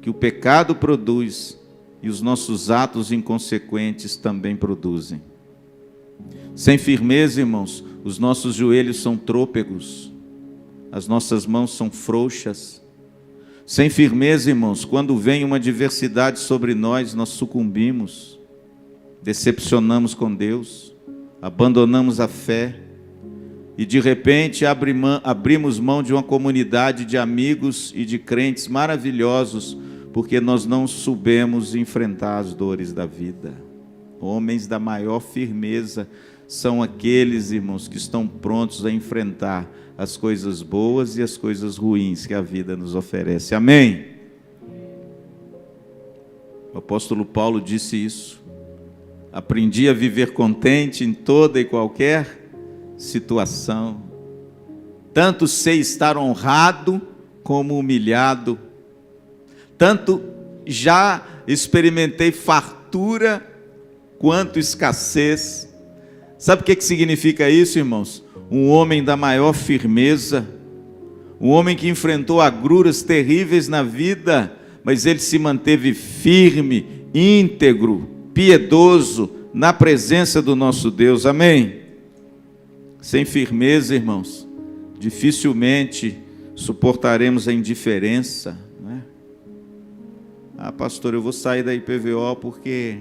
que o pecado produz e os nossos atos inconsequentes também produzem. Sem firmeza, irmãos, os nossos joelhos são trôpegos, as nossas mãos são frouxas. Sem firmeza, irmãos, quando vem uma adversidade sobre nós, nós sucumbimos, decepcionamos com Deus, abandonamos a fé e de repente abrimos mão de uma comunidade de amigos e de crentes maravilhosos, porque nós não soubemos enfrentar as dores da vida. Homens da maior firmeza são aqueles, irmãos, que estão prontos a enfrentar as coisas boas e as coisas ruins que a vida nos oferece. Amém? O apóstolo Paulo disse isso. Aprendi a viver contente em toda e qualquer situação. Tanto sei estar honrado como humilhado. Tanto já experimentei fartura quanto escassez. Sabe o que significa isso, irmãos? Um homem da maior firmeza, um homem que enfrentou agruras terríveis na vida, mas ele se manteve firme, íntegro, piedoso, na presença do nosso Deus. Amém? Sem firmeza, irmãos, dificilmente suportaremos a indiferença, né? Ah, pastor, eu vou sair da IPVO porque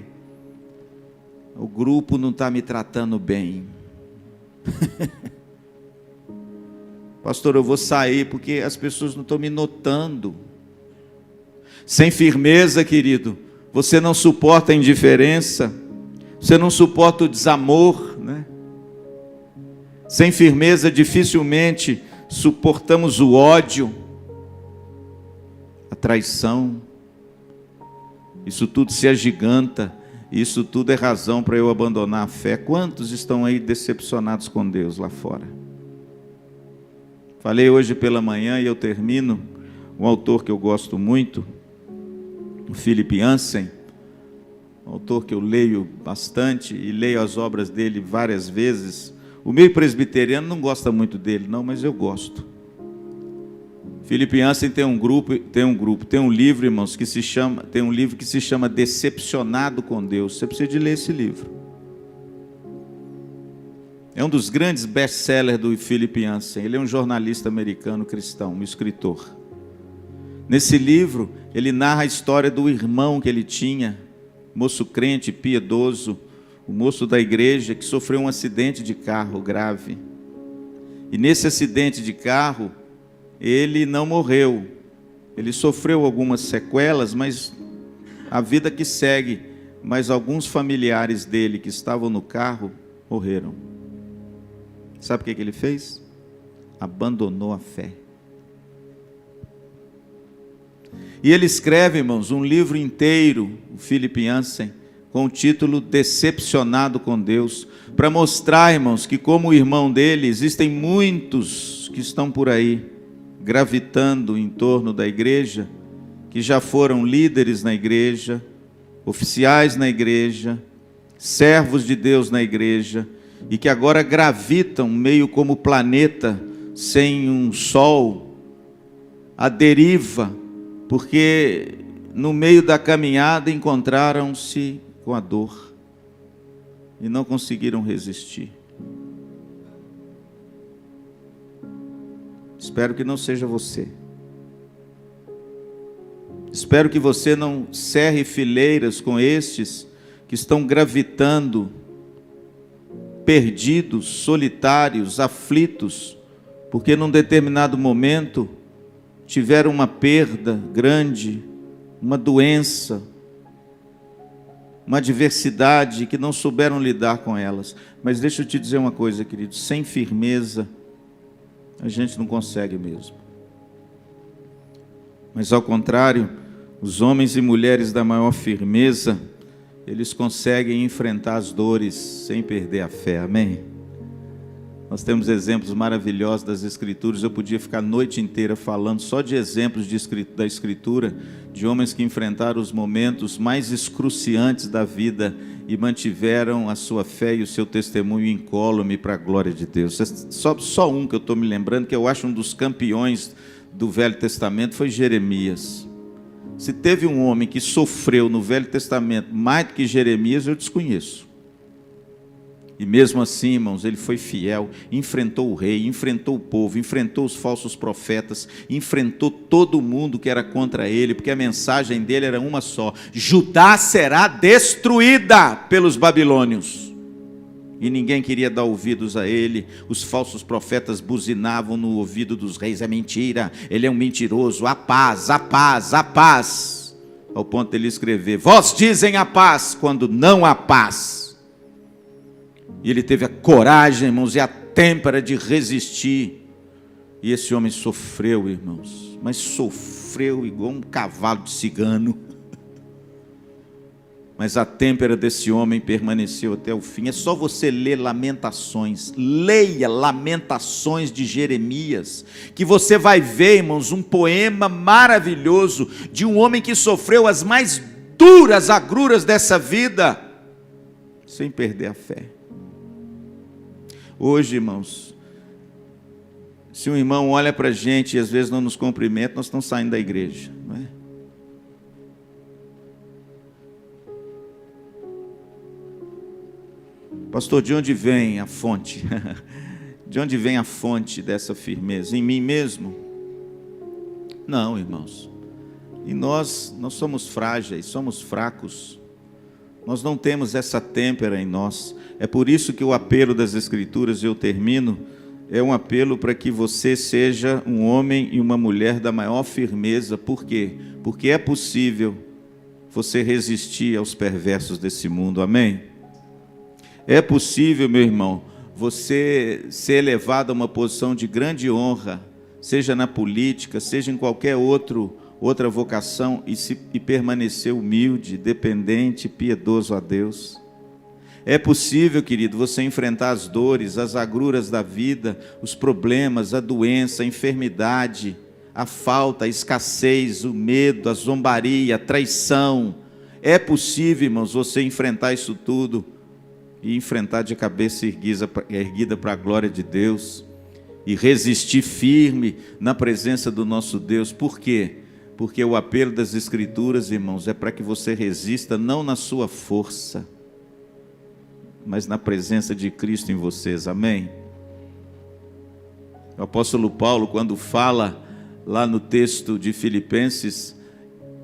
o grupo não está me tratando bem. Pastor, eu vou sair porque as pessoas não estão me notando. Sem firmeza, querido, você não suporta a indiferença, você não suporta o desamor, né? Sem firmeza, dificilmente suportamos o ódio, a traição. Isso tudo se agiganta, isso tudo é razão para eu abandonar a fé. Quantos estão aí decepcionados com Deus lá fora? Falei hoje pela manhã e eu termino, um autor que eu gosto muito, o Philip Yancey, um autor que eu leio bastante e leio as obras dele várias vezes. O meio presbiteriano não gosta muito dele, não, mas eu gosto. Philip Yancey tem um livro, irmãos, que se chama Decepcionado com Deus. Você precisa de ler esse livro. É um dos grandes best-sellers do Philip Yancey. Ele é um jornalista americano cristão, um escritor. Nesse livro, ele narra a história do irmão que ele tinha, moço crente, piedoso, o moço da igreja que sofreu um acidente de carro grave. E nesse acidente de carro, ele não morreu. Ele sofreu algumas sequelas, mas a vida que segue. Mas alguns familiares dele que estavam no carro morreram. Sabe o que ele fez? Abandonou a fé. E ele escreve, irmãos, um livro inteiro, o Philip Yancey, com o título Decepcionado com Deus, para mostrar, irmãos, que como o irmão dele, existem muitos que estão por aí, gravitando em torno da igreja, que já foram líderes na igreja, oficiais na igreja, servos de Deus na igreja, e que agora gravitam meio como planeta sem um sol, à deriva, porque no meio da caminhada encontraram-se com a dor e não conseguiram resistir. Espero que não seja você. Espero que você não cerre fileiras com estes que estão gravitando, perdidos, solitários, aflitos, porque num determinado momento tiveram uma perda grande, uma doença, uma adversidade que não souberam lidar com elas. Mas deixa eu te dizer uma coisa, querido, sem firmeza a gente não consegue mesmo. Mas ao contrário, os homens e mulheres da maior firmeza, eles conseguem enfrentar as dores sem perder a fé, amém? Nós temos exemplos maravilhosos das Escrituras. Eu podia ficar a noite inteira falando só de exemplos da Escritura, de homens que enfrentaram os momentos mais excruciantes da vida e mantiveram a sua fé e o seu testemunho incólume para a glória de Deus. Só um que eu estou me lembrando, que eu acho um dos campeões do Velho Testamento, foi Jeremias. Se teve um homem que sofreu no Velho Testamento mais do que Jeremias, eu desconheço. E mesmo assim, irmãos, ele foi fiel, enfrentou o rei, enfrentou o povo, enfrentou os falsos profetas, enfrentou todo mundo que era contra ele, porque a mensagem dele era uma só: Judá será destruída pelos babilônios. E ninguém queria dar ouvidos a ele. Os falsos profetas buzinavam no ouvido dos reis: é mentira, ele é um mentiroso, a paz, a paz, a paz. Ao ponto de ele escrever: vós dizem a paz, quando não há paz. E ele teve a coragem, irmãos, e a têmpera de resistir. E esse homem sofreu, irmãos, mas sofreu igual um cavalo de cigano. Mas a têmpera desse homem permaneceu até o fim. É só você ler Lamentações. Leia Lamentações de Jeremias, que você vai ver, irmãos, um poema maravilhoso de um homem que sofreu as mais duras agruras dessa vida, sem perder a fé. Hoje, irmãos, se um irmão olha para a gente e às vezes não nos cumprimenta, nós estamos saindo da igreja, não é? Pastor, de onde vem a fonte? De onde vem a fonte dessa firmeza? Em mim mesmo? Não, irmãos. E nós somos frágeis, somos fracos. Nós não temos essa têmpera em nós. É por isso que o apelo das Escrituras, eu termino, é um apelo para que você seja um homem e uma mulher da maior firmeza. Por quê? Porque é possível você resistir aos perversos desse mundo. Amém? É possível, meu irmão, você ser elevado a uma posição de grande honra, seja na política, seja em qualquer outra vocação, e permanecer humilde, dependente, piedoso a Deus. É possível, querido, você enfrentar as dores, as agruras da vida, os problemas, a doença, a enfermidade, a falta, a escassez, o medo, a zombaria, a traição. É possível, irmãos, você enfrentar isso tudo e enfrentar de cabeça erguida para a glória de Deus e resistir firme na presença do nosso Deus. Por quê? Porque o apelo das Escrituras, irmãos, é para que você resista não na sua força, mas na presença de Cristo em vocês. Amém? O apóstolo Paulo, quando fala lá no texto de Filipenses,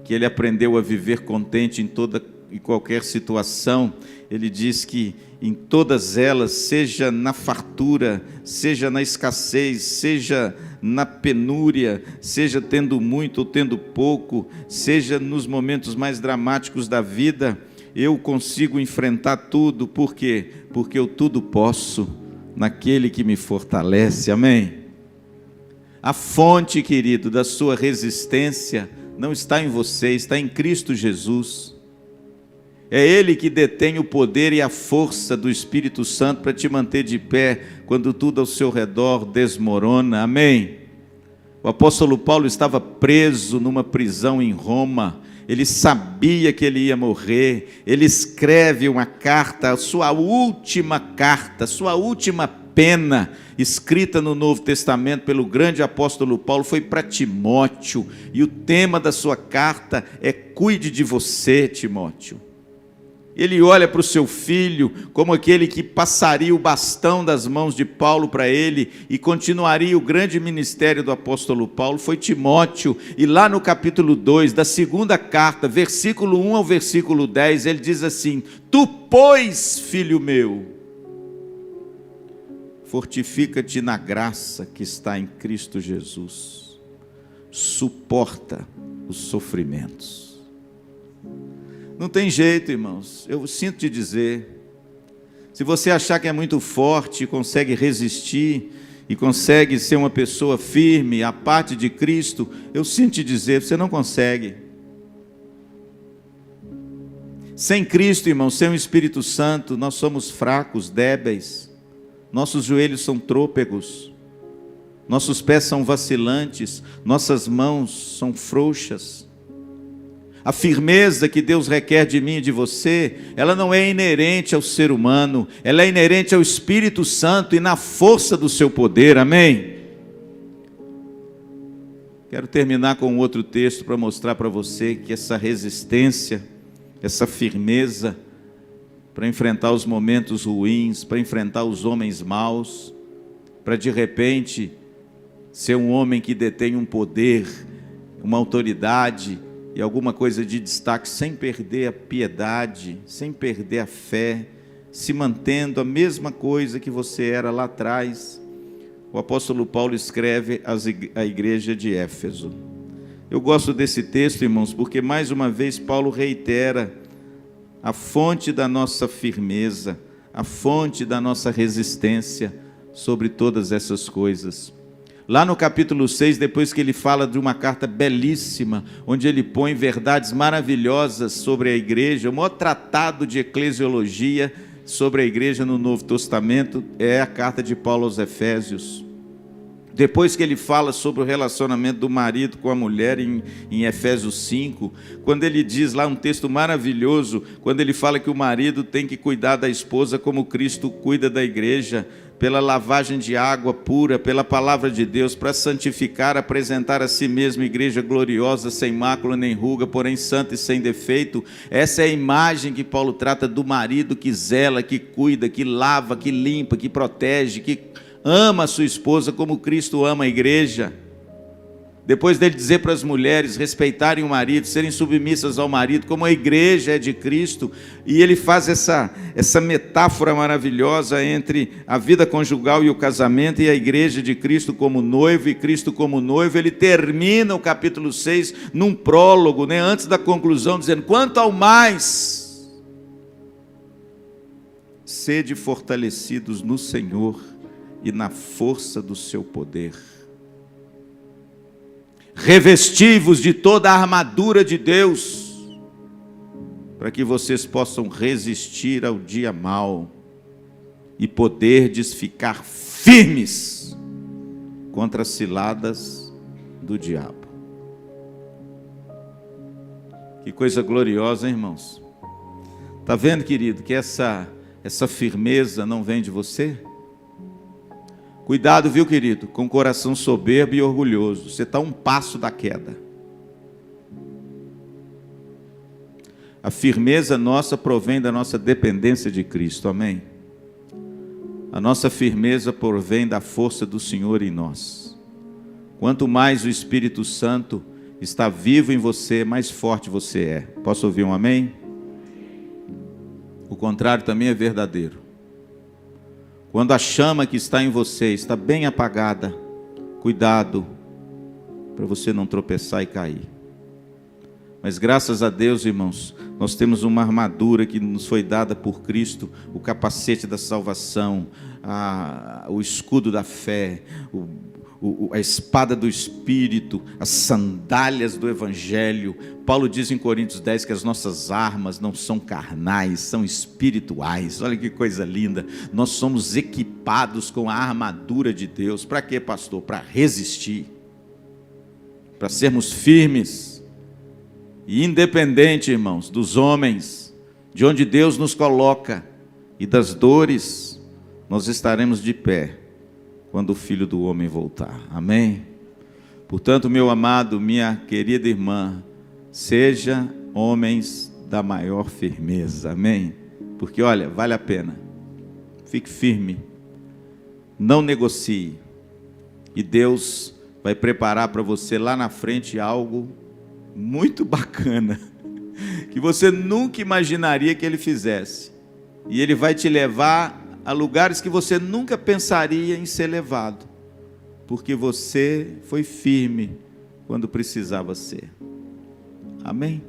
que ele aprendeu a viver contente em toda e qualquer situação, ele diz que em todas elas, seja na fartura, seja na escassez, seja na penúria, seja tendo muito ou tendo pouco, seja nos momentos mais dramáticos da vida, eu consigo enfrentar tudo. Por quê? Porque eu tudo posso naquele que me fortalece. Amém? A fonte, querido, da sua resistência não está em você, está em Cristo Jesus. É Ele que detém o poder e a força do Espírito Santo para te manter de pé quando tudo ao seu redor desmorona. Amém? O apóstolo Paulo estava preso numa prisão em Roma. Ele sabia que ele ia morrer. Ele escreve uma carta, a sua última carta, sua última pena, escrita no Novo Testamento pelo grande apóstolo Paulo, foi para Timóteo. E o tema da sua carta é: cuide de você, Timóteo. Ele olha para o seu filho como aquele que passaria o bastão das mãos de Paulo para ele e continuaria o grande ministério do apóstolo Paulo. Foi Timóteo. E lá no capítulo 2 da segunda carta, versículo 1 ao versículo 10, ele diz assim: tu, pois, filho meu, fortifica-te na graça que está em Cristo Jesus, suporta os sofrimentos. Não tem jeito, irmãos, eu sinto te dizer, se você achar que é muito forte, consegue resistir e consegue ser uma pessoa firme, à parte de Cristo, eu sinto te dizer, você não consegue. Sem Cristo, irmão, sem o Espírito Santo, nós somos fracos, débeis, nossos joelhos são trôpegos, nossos pés são vacilantes, nossas mãos são frouxas. A firmeza que Deus requer de mim e de você, ela não é inerente ao ser humano, ela é inerente ao Espírito Santo e na força do seu poder. Amém? Quero terminar com outro texto para mostrar para você que essa resistência, essa firmeza para enfrentar os momentos ruins, para enfrentar os homens maus, para de repente ser um homem que detém um poder, uma autoridade e alguma coisa de destaque, sem perder a piedade, sem perder a fé, se mantendo a mesma coisa que você era lá atrás. O apóstolo Paulo escreve à igreja de Éfeso. Eu gosto desse texto, irmãos, porque mais uma vez Paulo reitera a fonte da nossa firmeza, a fonte da nossa resistência sobre todas essas coisas. Lá no capítulo 6, depois que ele fala de uma carta belíssima, onde ele põe verdades maravilhosas sobre a igreja, o maior tratado de eclesiologia sobre a igreja no Novo Testamento é a carta de Paulo aos Efésios. Depois que ele fala sobre o relacionamento do marido com a mulher em Efésios 5, quando ele diz lá um texto maravilhoso, quando ele fala que o marido tem que cuidar da esposa como Cristo cuida da igreja, pela lavagem de água pura, pela palavra de Deus, para santificar, apresentar a si mesmo igreja gloriosa, sem mácula nem ruga, porém santa e sem defeito. Essa é a imagem que Paulo trata do marido que zela, que cuida, que lava, que limpa, que protege, que ama a sua esposa como Cristo ama a igreja. Depois dele dizer para as mulheres respeitarem o marido, serem submissas ao marido, como a igreja é de Cristo, e ele faz essa metáfora maravilhosa entre a vida conjugal e o casamento, e a igreja de Cristo como noivo, e Cristo como noivo. Ele termina o capítulo 6 num prólogo, antes da conclusão, dizendo: quanto ao mais, sede fortalecidos no Senhor e na força do seu poder. Revesti-vos de toda a armadura de Deus, para que vocês possam resistir ao dia mau e poderdes ficar firmes contra as ciladas do diabo. Que coisa gloriosa, hein, irmãos? Está vendo, querido, que essa firmeza não vem de você? Cuidado, viu, querido, com o coração soberbo e orgulhoso. Você está um passo da queda. A firmeza nossa provém da nossa dependência de Cristo, amém? A nossa firmeza provém da força do Senhor em nós. Quanto mais o Espírito Santo está vivo em você, mais forte você é. Posso ouvir um amém? O contrário também é verdadeiro. Quando a chama que está em você está bem apagada, cuidado para você não tropeçar e cair. Mas graças a Deus, irmãos, nós temos uma armadura que nos foi dada por Cristo, o capacete da salvação, o escudo da fé, a espada do Espírito, as sandálias do Evangelho. Paulo diz em Coríntios 10 que as nossas armas não são carnais, são espirituais. Olha que coisa linda. Nós somos equipados com a armadura de Deus. Para quê, pastor? Para resistir, para sermos firmes e independente, irmãos, dos homens, de onde Deus nos coloca e das dores, nós estaremos de pé quando o Filho do Homem voltar. Amém? Portanto, meu amado, minha querida irmã, seja homens da maior firmeza. Amém? Porque, olha, vale a pena. Fique firme. Não negocie. E Deus vai preparar para você lá na frente algo muito bacana, que você nunca imaginaria que Ele fizesse. E Ele vai te levar a lugares que você nunca pensaria em ser levado, porque você foi firme quando precisava ser. Amém?